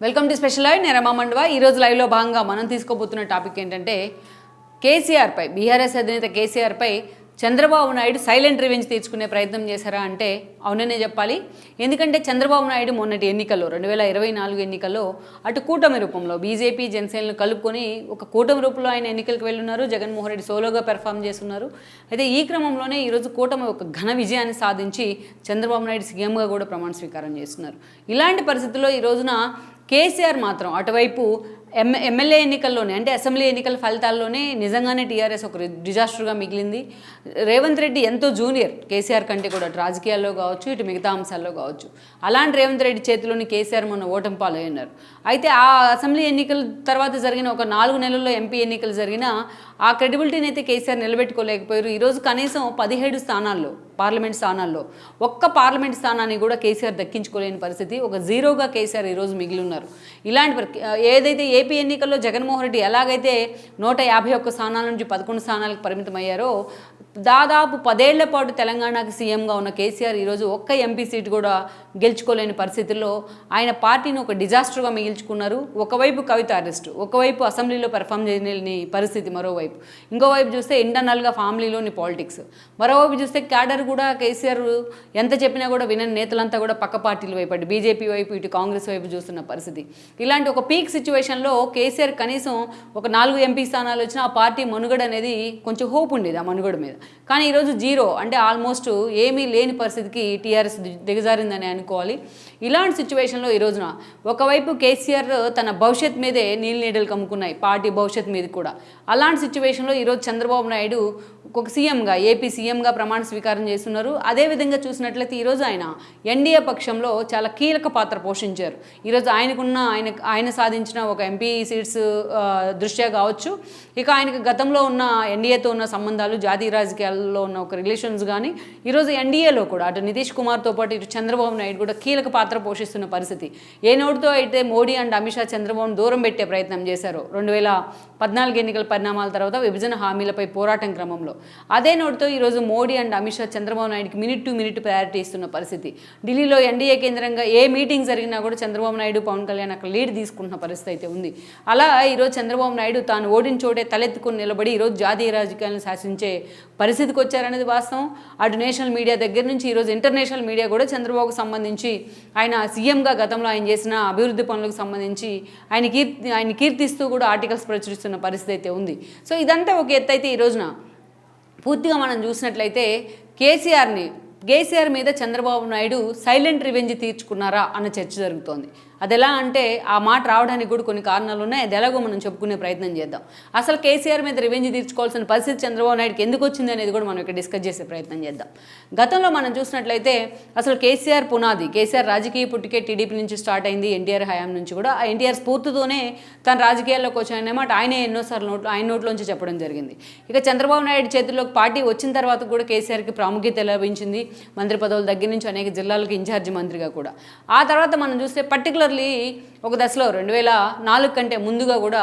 Welcome to special live. నేను రమా మండవా. ఈరోజు లైవ్లో భాగంగా మనం తీసుకోబోతున్న టాపిక్ ఏంటంటే కేసీఆర్పై, బీఆర్ఎస్ అధినేత కేసీఆర్పై చంద్రబాబు నాయుడు సైలెంట్ రివెంజ్ తీర్చుకునే ప్రయత్నం చేశారా అంటే అవుననే చెప్పాలి. ఎందుకంటే చంద్రబాబు నాయుడు మొన్నటి ఎన్నికల్లో 2024 ఎన్నికల్లో అటు కూటమి రూపంలో బీజేపీ జనసేనలు కలుపుకొని ఒక కూటమి రూపంలో ఆయన ఎన్నికలకు వెళ్ళున్నారు. జగన్మోహన్ రెడ్డి సోలోగా పెర్ఫామ్ చేస్తున్నారు. అయితే ఈ క్రమంలోనే ఈరోజు కూటమి ఒక ఘన విజయాన్ని సాధించి చంద్రబాబు నాయుడు సీఎంగా కూడా ప్రమాణ స్వీకారం చేస్తున్నారు. ఇలాంటి పరిస్థితుల్లో ఈ రోజున కేసీఆర్ మాత్రం అటువైపు ఎమ్మెల్యే ఎన్నికల్లోనే అంటే అసెంబ్లీ ఎన్నికల ఫలితాల్లోనే నిజంగానే టీఆర్ఎస్ ఒక డిజాస్టర్గా మిగిలింది. రేవంత్ రెడ్డి ఎంతో జూనియర్ కేసీఆర్ కంటే కూడా అటు రాజకీయాల్లో కావచ్చు, ఇటు మిగతా అంశాల్లో కావచ్చు. అలాంటి రేవంత్ రెడ్డి చేతిలోని కేసీఆర్ మొన్న ఓటమి పాలయ్యారు. అయితే ఆ అసెంబ్లీ ఎన్నికల తర్వాత జరిగిన ఒక 4 నెలల్లో ఎంపీ ఎన్నికలు జరిగిన ఆ క్రెడిబిలిటీని అయితే కేసీఆర్ నిలబెట్టుకోలేకపోయారు. ఈరోజు కనీసం 17 స్థానాల్లో, పార్లమెంట్ స్థానాల్లో ఒక్క పార్లమెంట్ స్థానాన్ని కూడా కేసీఆర్ దక్కించుకోలేని పరిస్థితి. ఒక జీరోగా కేసీఆర్ ఈరోజు మిగిలి ఉన్నారు. ఇలాంటి ఏదైతే ఏపీ ఎన్నికల్లో జగన్మోహన్ రెడ్డి ఎలాగైతే 151 స్థానాల నుంచి 11 స్థానాలకు పరిమితమయ్యారో దాదాపు 10 ఏళ్ల పాటు తెలంగాణకు సీఎంగా ఉన్న కేసీఆర్ ఈరోజు ఒక్క ఎంపీ సీటు కూడా గెలుచుకోలేని పరిస్థితుల్లో ఆయన పార్టీని ఒక డిజాస్టర్గా మిగిల్చుకున్నారు. ఒకవైపు కవిత అరెస్టు, ఒకవైపు అసెంబ్లీలో పెర్ఫామ్ చేయలేని పరిస్థితి, మరోవైపు ఇంకోవైపు చూస్తే ఇంటర్నల్గా ఫ్యామిలీలోని పాలిటిక్స్, మరోవైపు చూస్తే క్యాడర్ కూడా కేసీఆర్ ఎంత చెప్పినా కూడా వినని నేతలంతా కూడా పక్క పార్టీల వైపు అటు బీజేపీ వైపు ఇటు కాంగ్రెస్ వైపు చూస్తున్న పరిస్థితి. ఇలాంటి ఒక పీక్ సిచ్యువేషన్లో కేసీఆర్ కనీసం ఒక 4 ఎంపీ స్థానాలు వచ్చినా ఆ పార్టీ మనుగడ అనేది కొంచెం హోప్ ఉండేది ఆ మనుగడ మీద. కానీ ఈరోజు జీరో అంటే ఆల్మోస్ట్ ఏమీ లేని పరిస్థితికి టీఆర్ఎస్ దిగజారిందని అనుకోవాలి. ఇలాంటి సిచ్యువేషన్లో ఈ రోజున ఒకవైపు కేసీఆర్ తన భవిష్యత్ మీదే నీళ్ళు కమ్ముకున్నాయి, పార్టీ భవిష్యత్ మీద కూడా. అలాంటి సిచ్యువేషన్లో ఈరోజు చంద్రబాబు నాయుడు ఒక సీఎంగా, ఏపీ సీఎంగా ప్రమాణ స్వీకారం చేస్తున్నారు. అదేవిధంగా చూసినట్లయితే ఈరోజు ఆయన ఎన్డీఏ పక్షంలో చాలా కీలక పాత్ర పోషించారు. ఈరోజు ఆయన సాధించిన ఒక ఎంపీ సీట్స్ దృష్ట్యా కావచ్చు, ఇక ఆయనకు గతంలో ఉన్న ఎన్డీఏతో ఉన్న సంబంధాలు, జాతీయ రాజకీయాల్లో ఉన్న ఒక రిలేషన్స్ కానీ ఈరోజు ఎన్డీఏలో కూడా అటు నితీష్ కుమార్తో పాటు ఇటు చంద్రబాబు నాయుడు కూడా కీలక పాత్ర పోషిస్తున్న పరిస్థితి. ఏ నోటితో అయితే మోడీ అండ్ అమిత్ షా చంద్రబాబును దూరం పెట్టే ప్రయత్నం చేశారు 2014 ఎన్నికల పరిణామాల తర్వాత విభజన హామీలపై పోరాటం క్రమంలో, అదే నోటితో ఈరోజు మోడీ అండ్ అమిత్ షా చంద్రబాబు నాయుడుకి మినిట్ టు మినిట్ ప్రయారిటీ ఇస్తున్న పరిస్థితి. ఢిల్లీలో ఎన్డీఏ కేంద్రంగా ఏ మీటింగ్ జరిగినా కూడా చంద్రబాబు నాయుడు, పవన్ కళ్యాణ్ అక్కడ లీడ్ తీసుకుంటున్న పరిస్థితి అయితే ఉంది. అలా ఈరోజు చంద్రబాబు నాయుడు తాను ఓడిన చోటే తలెత్తుకుని నిలబడి ఈరోజు జాతీయ రాజకీయాలను శాసించే పరిస్థితికి వచ్చారనేది వాస్తవం. అటు నేషనల్ మీడియా దగ్గర నుంచి ఈరోజు ఇంటర్నేషనల్ మీడియా కూడా చంద్రబాబుకు సంబంధించి ఆయన సీఎంగా గతంలో ఆయన చేసిన అభివృద్ధి పనులకు సంబంధించి ఆయన కీర్తిస్తూ కూడా ఆర్టికల్స్ ప్రచురిస్తున్న పరిస్థితి అయితే ఉంది. సో ఇదంతా ఒక ఎత్తు అయితే ఈ రోజున పూర్తిగా మనం చూసినట్లయితే కేసీఆర్ మీద చంద్రబాబు నాయుడు సైలెంట్ రివెంజ్ తీర్చుకున్నారా అన్న చర్చ జరుగుతోంది. అది ఎలా అంటే ఆ మాట రావడానికి కూడా కొన్ని కారణాలు ఉన్నాయి. అది ఎలాగో మనం చెప్పుకునే ప్రయత్నం చేద్దాం. అసలు కేసీఆర్ మీద రివెంజ్ తీర్చుకోవాల్సిన పరిస్థితి చంద్రబాబు నాయుడుకి ఎందుకు వచ్చింది అనేది కూడా మనం ఇక్కడ డిస్కస్ చేసే ప్రయత్నం చేద్దాం. గతంలో మనం చూసినట్లయితే అసలు కేసీఆర్ రాజకీయ పుట్టికే టీడీపీ నుంచి స్టార్ట్ అయింది. ఎన్టీఆర్ హయాం నుంచి కూడా ఆ ఎన్టీఆర్ స్ఫూర్తితోనే తన రాజకీయాల్లోకి వచ్చాయన్నమాట ఆయనే ఎన్నోసార్లు ఆయన నోట్లోంచి చెప్పడం జరిగింది. ఇక చంద్రబాబు నాయుడు చేతుల్లోకి పార్టీ వచ్చిన తర్వాత కూడా కేసీఆర్కి ప్రాముఖ్యత లభించింది. మంత్రి పదవుల దగ్గర నుంచి అనేక జిల్లాలకు ఇన్ఛార్జి మంత్రిగా కూడా. ఆ తర్వాత మనం చూస్తే పర్టికులర్లీ ఒక దశలో 2004 కంటే ముందుగా కూడా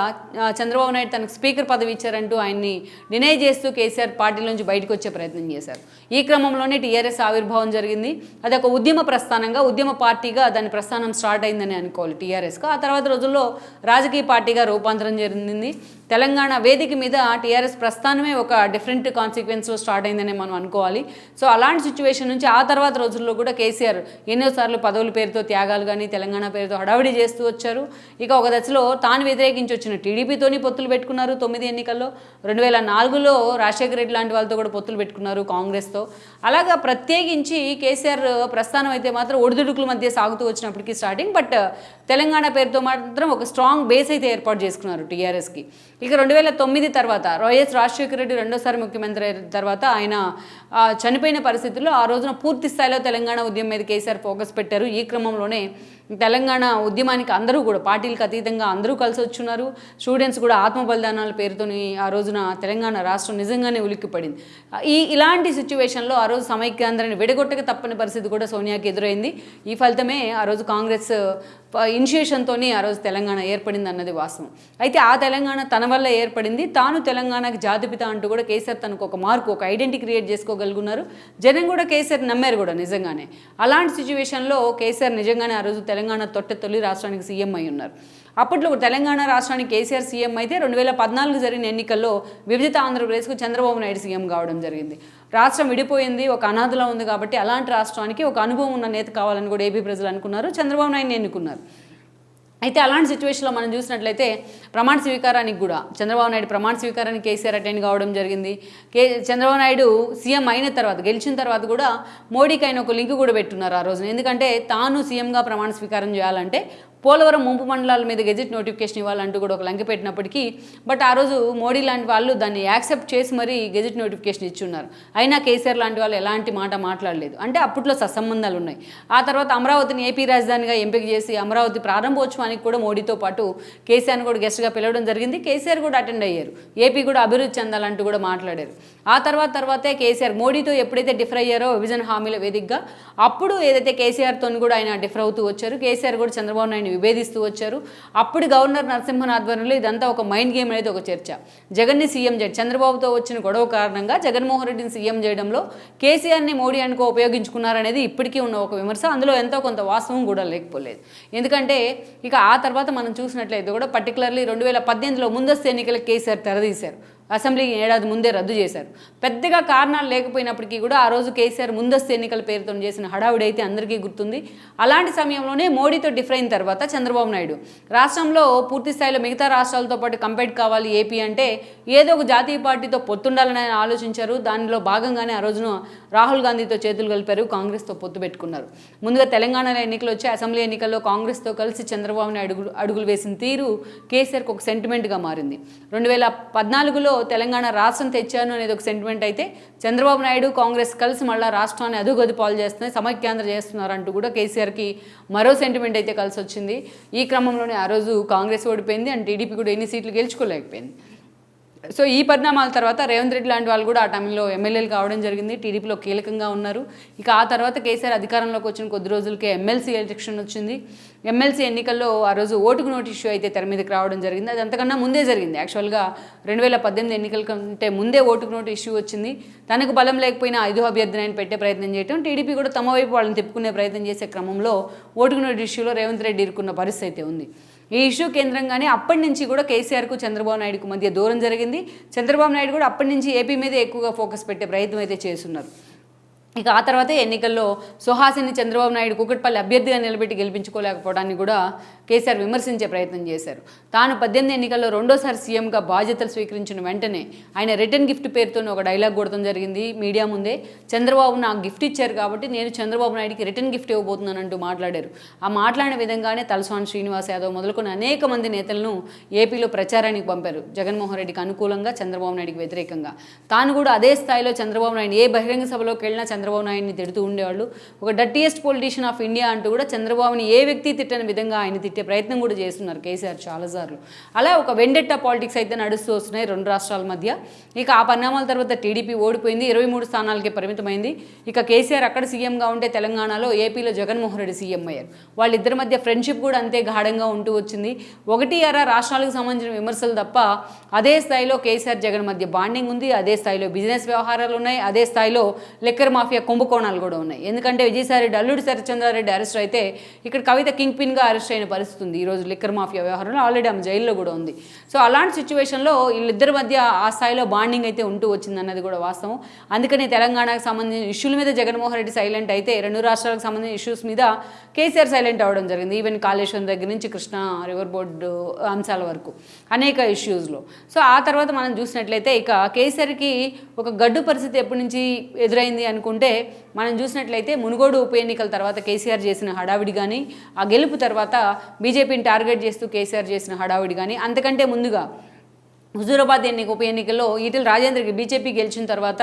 చంద్రబాబు నాయుడు తనకు స్పీకర్ పదవి ఇచ్చారంటూ ఆయన్ని డినై చేస్తూ కేసీఆర్ పార్టీ నుంచి బయటకు వచ్చే ప్రయత్నం చేశారు. ఈ క్రమంలోనే టీఆర్ఎస్ ఆవిర్భావం జరిగింది. అది ఒక ఉద్యమ పార్టీగా దాని ప్రస్థానం స్టార్ట్ అయిందని అనుకోవాలి టీఆర్ఎస్గా. ఆ తర్వాత రోజుల్లో రాజకీయ పార్టీగా రూపాంతరం చెందింది. తెలంగాణ వేదిక మీద టీఆర్ఎస్ ప్రస్థానమే ఒక డిఫరెంట్ కాన్సిక్వెన్స్లో స్టార్ట్ అయిందని మనం అనుకోవాలి. సో అలాంటి సిచ్యువేషన్ నుంచి ఆ తర్వాత రోజుల్లో కూడా కేసీఆర్ ఎన్నోసార్లు పదవుల పేరుతో త్యాగాలు కానీ తెలంగాణ పేరుతో హడావిడి చేస్తూ వచ్చారు. ఇక ఒక దశలో తాను వ్యతిరేకించి వచ్చిన టీడీపీతోని పొత్తులు పెట్టుకున్నారు 9 ఎన్నికల్లో. 2004లో రాజశేఖర రెడ్డి లాంటి వాళ్ళతో కూడా పొత్తులు పెట్టుకున్నారు కాంగ్రెస్తో. అలాగా ప్రత్యేకించి కేసీఆర్ ప్రస్థానం అయితే మాత్రం ఒడిదుడుకుల మధ్య సాగుతూ వచ్చినప్పటికీ స్టార్టింగ్, బట్ తెలంగాణ పేరుతో మాత్రం ఒక స్ట్రాంగ్ బేస్ అయితే ఏర్పాటు చేసుకున్నారు టీఆర్ఎస్కి. ఇక 2009 తర్వాత వైఎస్ రాజశేఖర రెడ్డి రెండోసారి ముఖ్యమంత్రి అయిన తర్వాత ఆయన చనిపోయిన పరిస్థితుల్లో ఆ రోజున పూర్తి స్థాయిలో తెలంగాణ ఉద్యమం మీద కేసీఆర్ ఫోకస్ పెట్టారు. ఈ క్రమంలోనే తెలంగాణ ఉద్యమానికి అందరూ కూడా పార్టీలకు అతీతంగా అందరూ కలిసి వచ్చున్నారు. స్టూడెంట్స్ కూడా ఆత్మ బలిదానాల పేరుతోని ఆ రోజున తెలంగాణ రాష్ట్రం నిజంగానే ఉలిక్కిపడింది. ఇలాంటి సిచ్యువేషన్లో ఆ రోజు సమైక్యాంధ్రాన్ని విడగొట్టక తప్పని పరిస్థితి కూడా సోనియాకి ఎదురైంది. ఈ ఫలితమే ఆ రోజు కాంగ్రెస్ ఇనిషియేషన్తో ఆ రోజు తెలంగాణ ఏర్పడింది అన్నది వాస్తవం. అయితే ఆ తెలంగాణ తన వల్ల ఏర్పడింది. తాను తెలంగాణకి జాతిపిత అంటూ కూడా కేసీఆర్ తనకు ఒక మార్కు, ఒక ఐడెంటిటీ క్రియేట్ చేసుకోగలుగున్నారు. జనం కూడా కేసీఆర్ నమ్మారు కూడా నిజంగానే. అలాంటి సిచ్యువేషన్లో కేసీఆర్ నిజంగానే ఆ రోజు తెలంగాణ తొలి రాష్ట్రానికి సీఎం అయి ఉన్నారు. అప్పట్లో తెలంగాణ రాష్ట్రానికి కేసీఆర్ సీఎం అయితే 2014 జరిగిన ఎన్నికల్లో విభజిత ఆంధ్రప్రదేశ్కు చంద్రబాబు నాయుడు సీఎం కావడం జరిగింది. రాష్ట్రం విడిపోయింది, ఒక అనాథలా ఉంది కాబట్టి అలాంటి రాష్ట్రానికి ఒక అనుభవం ఉన్న నేత కావాలని కూడా ఏపీ ప్రజలు అనుకున్నారు, చంద్రబాబు నాయుడిని ఎన్నుకున్నారు. అయితే అలాంటి సిచ్యువేషన్లో మనం చూసినట్లయితే ప్రమాణ స్వీకారానికి కూడా చంద్రబాబు నాయుడు ప్రమాణ స్వీకారానికి కేసీఆర్ అటెండ్ కావడం జరిగింది. చంద్రబాబు నాయుడు సీఎం అయిన తర్వాత గెలిచిన తర్వాత కూడా మోడీకి ఆయన ఒక లింక్ కూడా పెట్టున్నారు ఆ రోజున. ఎందుకంటే తాను సీఎంగా ప్రమాణ స్వీకారం చేయాలంటే పోలవరం ముంపు మండలాల మీద గెజిట్ నోటిఫికేషన్ ఇవ్వాలంటూ కూడా ఒక లంక పెట్టినప్పటికీ బట్ ఆ రోజు మోడీ లాంటి వాళ్ళు దాన్ని యాక్సెప్ట్ చేసి మరీ గెజిట్ నోటిఫికేషన్ ఇచ్చున్నారు. అయినా కేసీఆర్ లాంటి వాళ్ళు ఎలాంటి మాట మాట్లాడలేదు. అంటే అప్పట్లో సత్సంబంధాలు ఉన్నాయి. ఆ తర్వాత అమరావతిని ఏపీ రాజధానిగా ఎంపిక చేసి అమరావతి ప్రారంభోత్సవానికి కూడా మోడీతో పాటు కేసీఆర్ని కూడా గెస్ట్గా పిలవడం జరిగింది. కేసీఆర్ కూడా అటెండ్ అయ్యారు. ఏపీ కూడా అభివృద్ధి చెందాలంటూ కూడా మాట్లాడారు. ఆ తర్వాతే కేసీఆర్ మోడీతో ఎప్పుడైతే డిఫర్ అయ్యారో విభజన హామీల వేదికగా అప్పుడు ఏదైతే కేసీఆర్తో కూడా ఆయన డిఫర్ అవుతూ వచ్చారు. కేసీఆర్ కూడా చంద్రబాబు నాయుడు విభేదిస్తూ వచ్చారు. అప్పుడు గవర్నర్ నరసింహన్ ఆధ్వర్యంలో ఇదంతా ఒక మైండ్ గేమ్ అనేది ఒక చర్చ. జగన్ని సీఎం చేయడం, చంద్రబాబుతో వచ్చిన గొడవ కారణంగా జగన్మోహన్ రెడ్డిని సీఎం చేయడంలో కేసీఆర్ని మోడీ అనుకో ఉపయోగించుకున్నారనేది ఇప్పటికీ ఉన్న ఒక విమర్శ. అందులో ఎంతో కొంత వాస్తవం కూడా లేకపోలేదు. ఎందుకంటే ఇక ఆ తర్వాత మనం చూసినట్లయితే కూడా పర్టికులర్లీ 2018లో ముందస్తు ఎన్నికలకు కేసీఆర్ తెరదీశారు. అసెంబ్లీకి ఏడాది ముందే రద్దు చేశారు. పెద్దగా కారణాలు లేకపోయినప్పటికీ కూడా ఆ రోజు కేసీఆర్ ముందస్తు ఎన్నికల పేరుతో చేసిన హడావుడి అయితే అందరికీ గుర్తుంది. అలాంటి సమయంలోనే మోడీతో డిఫర్ అయిన తర్వాత చంద్రబాబు నాయుడు రాష్ట్రంలో పూర్తి స్థాయిలో మిగతా రాష్ట్రాలతో పాటు కంపేట్ కావాలి ఏపీ అంటే ఏదో ఒక జాతీయ పార్టీతో పొత్తుండాలని ఆయన ఆలోచించారు. దానిలో భాగంగానే ఆ రోజున రాహుల్ గాంధీతో చేతులు కలిపారు, కాంగ్రెస్తో పొత్తు పెట్టుకున్నారు. ముందుగా తెలంగాణలో ఎన్నికలు వచ్చి అసెంబ్లీ ఎన్నికల్లో కాంగ్రెస్తో కలిసి చంద్రబాబు నాయుడు అడుగులు వేసిన తీరు కేసీఆర్కి ఒక సెంటిమెంట్గా మారింది. 2014లో తెలంగాణ రాష్ట్రం తెచ్చాను అనేది ఒక సెంటిమెంట్ అయితే చంద్రబాబు నాయుడు కాంగ్రెస్ కలిసి మళ్ళీ రాష్ట్రాన్ని అధోగతి పాలు చేస్తున్నాయి, సమైక్యాంధ్ర చేస్తున్నారు అంటూ కూడా కేసీఆర్కి మరో సెంటిమెంట్ అయితే కలిసి వచ్చింది. ఈ క్రమంలోనే ఆ రోజు కాంగ్రెస్ ఓడిపోయింది అండ్ టీడీపీ కూడా ఎన్ని సీట్లు గెలుచుకోలేకపోయింది. సో ఈ పరిణామాల తర్వాత రేవంత్ రెడ్డి లాంటి వాళ్ళు కూడా ఆ టైంలో ఎమ్మెల్యేలు కావడం జరిగింది, టీడీపీలో కీలకంగా ఉన్నారు. ఇక ఆ తర్వాత కేసీఆర్ అధికారంలోకి వచ్చిన కొద్ది రోజులకే ఎమ్మెల్సీ ఎలక్షన్ వచ్చింది. ఎమ్మెల్సీ ఎన్నికల్లో ఆ రోజు ఓటుకు నోటు ఇష్యూ అయితే తెర మీదకి రావడం జరిగింది. అది అంతకన్నా ముందే జరిగింది. యాక్చువల్గా 2018 ఎన్నికల కంటే ముందే ఓటుకు నోటు ఇష్యూ వచ్చింది. తనకు బలం లేకపోయినా 5 అభ్యర్థిని ఆయన పెట్టే ప్రయత్నం చేయడం, టీడీపీ కూడా తమ వైపు వాళ్ళని తిప్పుకునే ప్రయత్నం చేసే క్రమంలో ఓటుకు నోటు ఇష్యూలో రేవంత్ రెడ్డి ఇరుక్కున్న పరిస్థితి అయితే ఉంది. ఈ ఇష్యూ కేంద్రంగానే అప్పటి నుంచి కూడా కేసీఆర్కు చంద్రబాబు నాయుడుకు మధ్య దూరం జరిగింది. చంద్రబాబు నాయుడు కూడా అప్పటి నుంచి ఏపీ మీద ఎక్కువగా ఫోకస్ పెట్టే ప్రయత్నం అయితే చేస్తున్నారు. ఇక ఆ తర్వాతే ఎన్నికల్లో సుహాసిని చంద్రబాబు నాయుడు కూకట్పల్లి అభ్యర్థిగా నిలబెట్టి గెలిపించుకోలేకపోవడాన్ని కూడా కేసీఆర్ విమర్శించే ప్రయత్నం చేశారు. తాను 18 ఎన్నికల్లో రెండోసారి సీఎంగా బాధ్యతలు స్వీకరించిన వెంటనే ఆయన రిటర్న్ గిఫ్ట్ పేరుతో ఒక డైలాగ్ కొడతాం జరిగింది మీడియా ముందే. చంద్రబాబు నాకు గిఫ్ట్ ఇచ్చారు కాబట్టి నేను చంద్రబాబు నాయుడికి రిటర్న్ గిఫ్ట్ ఇవ్వబోతున్నానంటూ మాట్లాడారు. ఆ మాట్లాడిన విధంగానే తలసాని శ్రీనివాస్ యాదవ్ మొదలుకొని అనేక మంది నేతలను ఏపీలో ప్రచారానికి పంపారు. జగన్మోహన్ రెడ్డికి అనుకూలంగా, చంద్రబాబు నాయుడికి వ్యతిరేకంగా. తాను కూడా అదే స్థాయిలో చంద్రబాబు నాయుడు ఏ బహిరంగ సభలోకి వెళ్ళినా చంద్రబాబు నాయుడిని తిడుతూ ఉండేవాళ్ళు. ఒక డర్టీయెస్ట్ పొలిటీషియన్ ఆఫ్ ఇండియా అంటూ కూడా చంద్రబాబుని ఏ వ్యక్తి తిట్టని విధంగా ఆయన తిట్టే ప్రయత్నం కూడా చేస్తున్నారు కేసీఆర్ చాలాసార్లు. అలా ఒక వెండెట్టా పాలిటిక్స్ అయితే నడుస్తూ వస్తున్నాయి రెండు రాష్ట్రాల మధ్య. ఇక ఆ పరిణామాల తర్వాత టీడీపీ ఓడిపోయింది, 23 స్థానాలకే పరిమితమైంది. ఇక కేసీఆర్ అక్కడ సీఎంగా ఉంటే తెలంగాణలో, ఏపీలో జగన్మోహన్ రెడ్డి సీఎం అయ్యారు. వాళ్ళిద్దరి మధ్య ఫ్రెండ్షిప్ కూడా అంతే గాఢంగా ఉంటూ వచ్చింది. 1 రాష్ట్రాలకు సంబంధించిన విమర్శలు తప్ప అదే స్థాయిలో కేసీఆర్ జగన్ మధ్య బాండింగ్ ఉంది. అదే స్థాయిలో బిజినెస్ వ్యవహారాలు ఉన్నాయి. అదే స్థాయిలో లిక్కర్ మాఫియా కుంభకోణాలు కూడా ఉన్నాయి. ఎందుకంటే విజయసాయిరెడ్డి అల్లుడి శరత్చంద్రారెడ్డి అరెస్ట్ అయితే ఇక్కడ కవిత కింగ్ పిన్గా అరెస్ట్ అయిన పరిస్థితి ఉంది. ఈరోజు లిక్కర్ మాఫియా వ్యవహారంలో ఆల్రెడీ ఆమె జైల్లో కూడా ఉంది. సో అలాంటి సిచ్యువేషన్లో వీళ్ళిద్దరి మధ్య ఆ స్థాయిలో బాండింగ్ అయితే ఉంటూ వచ్చింది అన్నది కూడా వాస్తవం. అందుకని తెలంగాణకు సంబంధించిన ఇష్యూల మీద జగన్మోహన్ రెడ్డి సైలెంట్ అయితే 2 రాష్ట్రాలకు సంబంధించిన ఇష్యూస్ మీద కేసీఆర్ సైలెంట్ అవ్వడం జరిగింది. ఈవెన్ కాళేశ్వరం దగ్గర నుంచి కృష్ణా రివర్ బోర్డు అంశాల వరకు అనేక ఇష్యూస్లో. సో ఆ తర్వాత మనం చూసినట్లయితే ఇక కేసీఆర్కి ఒక గడ్డు పరిస్థితి ఎప్పటి నుంచి ఎదురైంది అనుకుంటే మనం చూసినట్లయితే మునుగోడు ఉప ఎన్నికల తర్వాత కేసీఆర్ చేసిన హడావిడి కానీ, ఆ గెలుపు తర్వాత బీజేపీని టార్గెట్ చేస్తూ కేసీఆర్ చేసిన హడావిడి కానీ, అంతకంటే ముందుగా హుజూరాబాద్ ఉప ఎన్నికల్లో ఈటెల రాజేందర్కి బీజేపీ గెలిచిన తర్వాత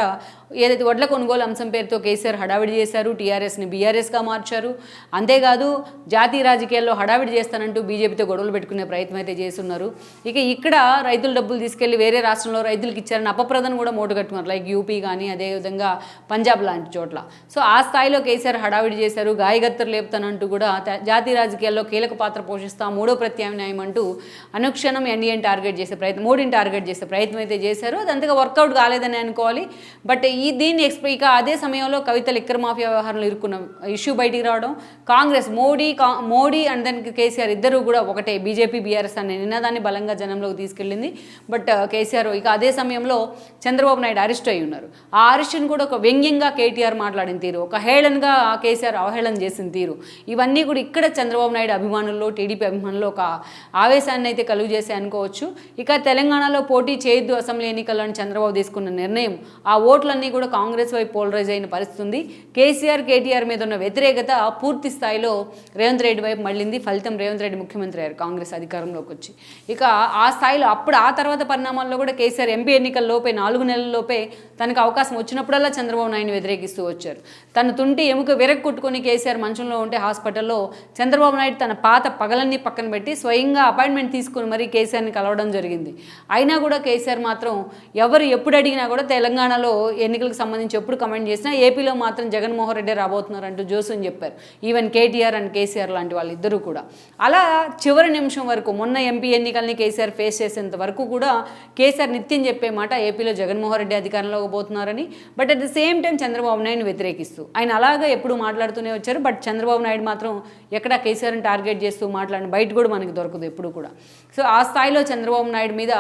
ఏదైతే వడ్ల కొనుగోలు అంశం పేరుతో కేసీఆర్ హడావిడి చేశారు, టీఆర్ఎస్ని బీఆర్ఎస్గా మార్చారు. అంతేకాదు జాతీయ రాజకీయాల్లో హడావిడి చేస్తానంటూ బీజేపీతో గొడవలు పెట్టుకునే ప్రయత్నం అయితే చేస్తున్నారు. ఇక ఇక్కడ రైతుల డబ్బులు తీసుకెళ్లి వేరే రాష్ట్రంలో రైతులకు ఇచ్చారని అపప్రదను కూడా మూటగట్టుకున్నారు, లైక్ యూపీ కానీ అదేవిధంగా పంజాబ్ లాంటి చోట్ల. సో ఆ స్థాయిలో కేసీఆర్ హడావిడి చేశారు. గాయగత్తరు లేపుతానంటూ కూడా జాతీయ రాజకీయాల్లో కీలక పాత్ర పోషిస్తాం, 3వ ప్రత్యామ్నాయం అంటూ అనుక్షణం ఎన్డీఏని టార్గెట్ చేసే ప్రయత్నం, మోడీని టార్గెట్ చేసే ప్రయత్నం అయితే చేశారు. అది అంతగా వర్కౌట్ కాలేదని అనుకోవాలి. బట్ దీన్ని ఇక అదే సమయంలో కవిత లిక్కర్ మాఫియా వ్యవహారంలో ఇరుక్కున్న ఇష్యూ బయటికి రావడం, కాంగ్రెస్ మోడీ అండ్ దెన్ కేసీఆర్ ఇద్దరు కూడా ఒకటే బీజేపీ బీఆర్ఎస్ అనే నినాదాన్ని బలంగా జనంలోకి తీసుకెళ్ళింది. బట్ కేసీఆర్ ఇక అదే సమయంలో చంద్రబాబు నాయుడు అరెస్ట్ అయి ఉన్నారు. ఆ అరెస్ట్ని కూడా ఒక వ్యంగ్యంగా కేటీఆర్ మాట్లాడిన తీరు, ఒక హేళనగా కేసీఆర్ అవహేళన చేసిన తీరు, ఇవన్నీ కూడా ఇక్కడ చంద్రబాబు నాయుడు అభిమానుల్లో, టీడీపీ అభిమానుల్లో ఒక ఆవేశాన్ని అయితే కలుగు చేసి అనుకోవచ్చు. ఇక తెలంగాణలో పోటీ చేయొద్దు అసెంబ్లీ ఎన్నికల్లో చంద్రబాబు తీసుకున్న నిర్ణయం, ఆ ఓట్లన్నీ కూడా కాంగ్రెస్ వైపు పోలరైజ్ అయిన పరిస్థితి ఉంది. కేసీఆర్ కేటీఆర్ మీద ఉన్న వ్యతిరేకత పూర్తి స్థాయిలో రేవంత్ రెడ్డి వైపు మళ్ళింది. ఫలితం రేవంత్ రెడ్డి ముఖ్యమంత్రి అయ్యారు కాంగ్రెస్ అధికారంలోకి వచ్చి. ఇక ఆ స్థాయిలో ఆ తర్వాత పరిణామాల్లో కూడా కేసీఆర్ ఎంపీ ఎన్నికల్లోపే 4 నెలల్లోపే తనకు అవకాశం వచ్చినప్పుడల్లా చంద్రబాబు నాయుడు వ్యతిరేకిస్తూ వచ్చారు. తను తుంటి ఎముక విరగొట్టుకుని కేసీఆర్ మంచంలో ఉంటే హాస్పిటల్లో చంద్రబాబు నాయుడు తన పాత పగలన్నీ పక్కన పెట్టి స్వయంగా అపాయింట్మెంట్ తీసుకుని మరీ కేసీఆర్ని కలవడం జరిగింది. అయినా కూడా కేసీఆర్ మాత్రం ఎవరు ఎప్పుడు అడిగినా కూడా తెలంగాణలో ఎన్నికలకు సంబంధించి ఎప్పుడు కమెంట్ చేసినా ఏపీలో మాత్రం జగన్మోహన్ రెడ్డి రాబోతున్నారు అంటూ జోసుని చెప్పారు. ఈవెన్ కేటీఆర్ అండ్ కేసీఆర్ లాంటి వాళ్ళిద్దరూ కూడా. అలా చివరి నిమిషం వరకు మొన్న ఎంపీ ఎన్నికల్ని కేసీఆర్ ఫేస్ చేసేంత వరకు కూడా కేసీఆర్ నిత్యం చెప్పే మాట ఏపీలో జగన్మోహన్ రెడ్డి అధికారంలోకి పోతున్నారని. But at the same time Chandrababu నాయుడుని వ్యతిరేకిస్తూ ఆయన అలాగా ఎప్పుడు మాట్లాడుతూనే వచ్చారు. బట్ చంద్రబాబు నాయుడు మాత్రం ఎక్కడ కేసీఆర్ని టార్గెట్ చేస్తూ మాట్లాడిన బయట కూడా మనకి దొరకదు ఎప్పుడు కూడా. సో ఆ స్థాయిలో చంద్రబాబు నాయుడు మీద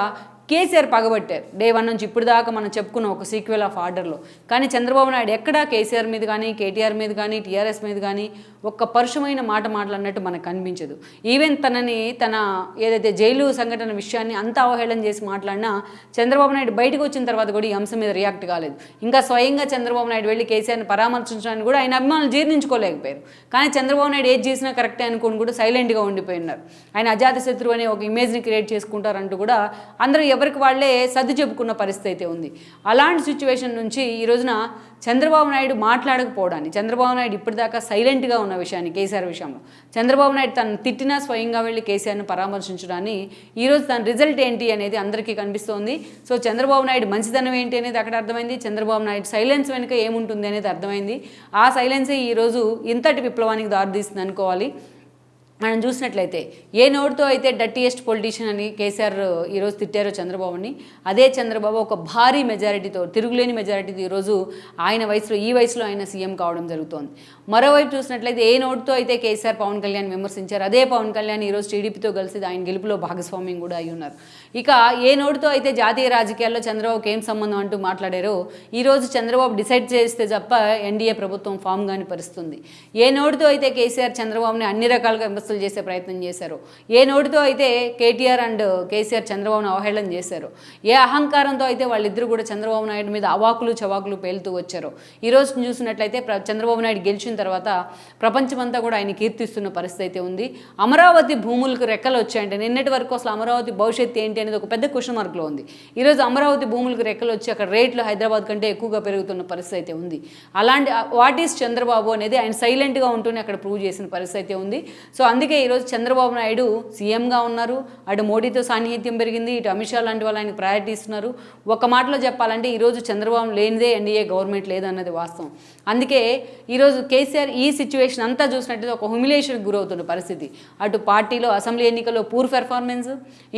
కేసీఆర్ పగబట్టారు డే 1 నుంచి ఇప్పుడు దాకా మనం చెప్పుకున్న ఒక సీక్వెల్ ఆఫ్ ఆర్డర్లో. కానీ చంద్రబాబు నాయుడు ఎక్కడా కేసీఆర్ మీద కానీ, కేటీఆర్ మీద కానీ, టీఆర్ఎస్ మీద కానీ ఒక్క పరుషమైన మాట మాట్లాడినట్టు మనకు కనిపించదు. ఈవెన్ తన ఏదైతే జైలు సంఘటన విషయాన్ని అంత అవహేళన చేసి మాట్లాడినా చంద్రబాబు నాయుడు బయటకు వచ్చిన తర్వాత కూడా ఈ అంశం మీద రియాక్ట్ కాలేదు. ఇంకా స్వయంగా చంద్రబాబు నాయుడు వెళ్ళి కేసీఆర్ని పరామర్శించడానికి కూడా ఆయన అభిమానులు జీర్ణించుకోలేకపోయారు. కానీ చంద్రబాబు నాయుడు ఏది చేసినా కరెక్టే అనుకుని కూడా సైలెంట్గా ఉండిపోయినారు. ఆయన అజాత శత్రువు అనే ఒక ఇమేజ్ని క్రియేట్ చేసుకుంటారంటూ కూడా అందరూ ఎవరికి వాళ్ళే సర్ది చెప్పుకున్న పరిస్థితి అయితే ఉంది. అలాంటి సిచ్యువేషన్ నుంచి ఈ రోజున చంద్రబాబు నాయుడు మాట్లాడకపోవడాన్ని, చంద్రబాబు నాయుడు ఇప్పటిదాకా సైలెంట్గా ఉన్న విషయాన్ని కేసీఆర్ విషయంలో చంద్రబాబు నాయుడు తను తిట్టినా స్వయంగా వెళ్ళి కేసీఆర్ను పరామర్శించడాన్ని ఈరోజు తన రిజల్ట్ ఏంటి అనేది అందరికీ కనిపిస్తోంది. సో చంద్రబాబు నాయుడు మంచితనం ఏంటి అనేది అక్కడ అర్థమైంది. చంద్రబాబు నాయుడు సైలెన్స్ వెనుక ఏముంటుంది అనేది అర్థమైంది. ఆ సైలెన్సే ఈరోజు ఇంతటి విప్లవానికి దారితీస్తుంది అనుకోవాలి. మనం చూసినట్లయితే ఏ నోటితో అయితే డట్టియెస్ట్ పొలిటీషియన్ అని కేసీఆర్ ఈరోజు తిట్టారో చంద్రబాబుని, అదే చంద్రబాబు ఒక భారీ మెజారిటీతో, తిరుగులేని మెజారిటీతో ఈరోజు ఈ వయసులో ఆయన సీఎం కావడం జరుగుతోంది. మరోవైపు చూసినట్లయితే ఏ నోటితో అయితే కేసీఆర్ పవన్ కళ్యాణ్ విమర్శించారు, అదే పవన్ కళ్యాణ్ ఈరోజు టీడీపీతో కలిసి ఆయన గెలుపులో భాగస్వామ్యం కూడా అయి ఉన్నారు. ఇక ఏ నోటితో అయితే జాతీయ రాజకీయాల్లో చంద్రబాబుకి ఏం సంబంధం అంటూ మాట్లాడారో ఈరోజు చంద్రబాబు డిసైడ్ చేస్తే తప్ప ఎన్డీఏ ప్రభుత్వం ఫామ్ కాని పరిస్థితుంది. ఏ నోటితో అయితే కేసీఆర్ చంద్రబాబుని అన్ని రకాలుగా చేసే ప్రయత్నం చేశారు, ఏ నోటితో అయితే కేటీఆర్ అండ్ కేసీఆర్ చంద్రబాబును అవహేళన చేశారు, ఏ అహంకారంతో అయితే వాళ్ళిద్దరూ కూడా చంద్రబాబు నాయుడు మీద అవాకులు చవాకులు పేలుతూ వచ్చారు. ఈరోజు చూసినట్లయితే చంద్రబాబు నాయుడు గెలిచిన తర్వాత ప్రపంచమంతా కూడా ఆయన కీర్తిస్తున్న పరిస్థితి అయితే ఉంది. అమరావతి భూములకు రెక్కలు వచ్చాయంటే నిన్నటి వరకు అసలు అమరావతి భవిష్యత్తు ఏంటి అనేది ఒక పెద్ద క్వశ్చన్ మార్క్లో ఉంది. ఈరోజు అమరావతి భూములకు రెక్కలు వచ్చి అక్కడ రేట్లు హైదరాబాద్ కంటే ఎక్కువగా పెరుగుతున్న పరిస్థితి అయితే ఉంది. అలాంటి వాట్ ఈస్ చంద్రబాబు అనేది ఆయన సైలెంట్గా ఉంటూనే అక్కడ ప్రూవ్ చేసిన పరిస్థితి అయితే ఉంది. సో అందుకే ఈరోజు చంద్రబాబు నాయుడు సీఎంగా ఉన్నారు, అటు మోడీతో సాన్నిహిత్యం పెరిగింది, ఇటు అమిత్ షా లాంటి వాళ్ళు ఆయనకు ప్రయారిటీ ఇస్తున్నారు. ఒక మాటలో చెప్పాలంటే ఈరోజు చంద్రబాబు లేనిదే ఎన్డీఏ గవర్నమెంట్ లేదన్నది వాస్తవం. అందుకే ఈరోజు కేసీఆర్ ఈ సిచ్యువేషన్ అంతా చూసినట్టయితే ఒక హ్యూమిలేషన్కి గురవుతున్న పరిస్థితి. అటు పార్టీలో అసెంబ్లీ ఎన్నికల్లో పూర్ పెర్ఫార్మెన్స్,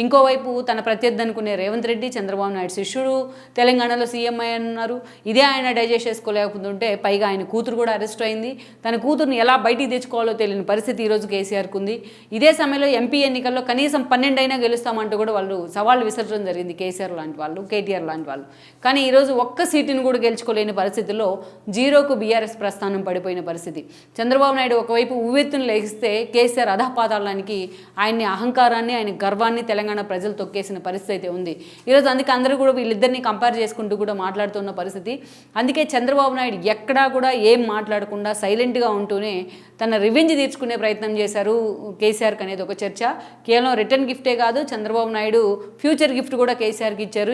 ఇంకోవైపు తన ప్రత్యర్థి అనుకునే రేవంత్ రెడ్డి చంద్రబాబు నాయుడు శిష్యుడు తెలంగాణలో సీఎం అన్నారు. ఇదే ఆయన డైజెస్ట్ చేసుకోలేకపోతుంటే పైగా ఆయన కూతురు కూడా అరెస్ట్ అయింది. తన కూతురుని ఎలా బయటికి తెచ్చుకోవాలో తెలియని పరిస్థితి ఈరోజు కేసీఆర్కు ఉంది. ఇదే సమయంలో ఎంపీ ఎన్నికల్లో కనీసం 12 అయినా గెలుస్తామంటూ కూడా వాళ్ళు సవాళ్ళు విసర్జన జరిగింది, కేసీఆర్ లాంటి వాళ్ళు, కేటీఆర్ లాంటి వాళ్ళు. కానీ ఈరోజు ఒక్క సీటుని కూడా గెలుచుకోలేని పరిస్థితుల్లో జీరోకు బీఆర్ఎస్ ప్రస్థానం పడిపోయిన పరిస్థితి. చంద్రబాబు నాయుడు ఒకవైపు ఉవ్వెత్తును లేగిస్తే కేసీఆర్ అధపాతాళానికి ఆయన్ని అహంకారాన్ని, ఆయన గర్వాన్ని తెలంగాణ ప్రజలు తొక్కేసిన పరిస్థితి అయితే ఉంది ఈరోజు. అందుకే అందరూ కూడా వీళ్ళిద్దరిని కంపేర్ చేసుకుంటూ కూడా మాట్లాడుతున్న పరిస్థితి. అందుకే చంద్రబాబు నాయుడు ఎక్కడా కూడా ఏం మాట్లాడకుండా సైలెంట్గా ఉంటూనే తన రివెంజ్ తీర్చుకునే ప్రయత్నం చేశారు కేసీఆర్కి అనేది ఒక చర్చ. కేవలం రిటర్న్ గిఫ్టే కాదు, చంద్రబాబు నాయుడు ఫ్యూచర్ గిఫ్ట్ కూడా కేసీఆర్కి ఇచ్చారు.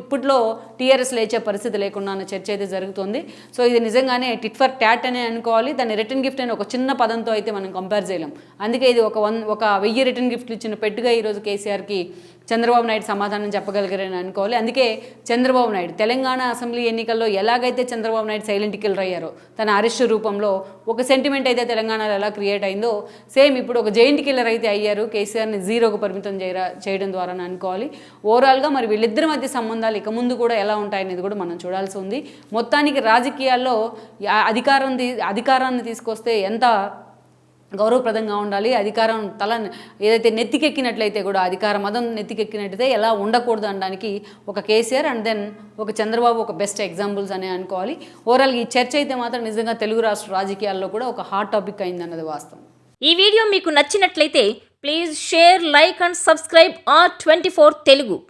ఇప్పట్లో టీఆర్ఎస్ లేచే పరిస్థితి లేకుండా అన్న చర్చ అయితే జరుగుతుంది. సో ఇది నిజంగానే టిట్ ఫర్ ట్యాట్ అనే అనుకోవాలి. దాన్ని రిటర్న్ గిఫ్ట్ అని ఒక చిన్న పదంతో అయితే మనం కంపేర్ చేయలేం. అందుకే ఇది ఒక 1000 రిటర్న్ గిఫ్ట్లు ఇచ్చిన పెట్టుగా ఈరోజు కేసీఆర్కి చంద్రబాబు నాయుడు సమాధానం చెప్పగలిగారని అనుకోవాలి. అందుకే చంద్రబాబు నాయుడు తెలంగాణ అసెంబ్లీ ఎన్నికల్లో ఎలాగైతే చంద్రబాబు నాయుడు సైలెంట్ కిల్లర్ అయ్యారో తన అరెస్ట్ రూపంలో ఒక సెంటిమెంట్ అయితే తెలంగాణలో ఎలా క్రియేట్ అయిందో సేమ్ సేమ్ ఇప్పుడు ఒక జైంట్ కిల్లర్ అయితే అయ్యారు, కేసీఆర్ని జీరోకు పరిమితం చేయడం ద్వారా అనుకోవాలి. ఓవరాల్గా మరి వీళ్ళిద్దరి మధ్య సంబంధాలు ఇక ముందు కూడా ఎలా ఉంటాయనేది కూడా మనం చూడాల్సి ఉంది. మొత్తానికి రాజకీయాల్లో అధికారాన్ని తీసుకొస్తే ఎంత గౌరవప్రదంగా ఉండాలి, అధికారం ఏదైతే నెత్తికెక్కినట్లయితే కూడా అధికార మదం నెత్తికెక్కినట్లయితే ఎలా ఉండకూడదు అనడానికి ఒక కేసీఆర్ అండ్ దెన్ ఒక చంద్రబాబు ఒక బెస్ట్ ఎగ్జాంపుల్స్ అనే అనుకోవాలి. ఓవరాల్గా ఈ చర్చ అయితే మాత్రం నిజంగా తెలుగు రాష్ట్ర రాజకీయాల్లో కూడా ఒక హాట్ టాపిక్ అయిందన్నది వాస్తవం. ఈ వీడియో మీకు నచ్చినట్లయితే please share, like and subscribe R24 Telugu.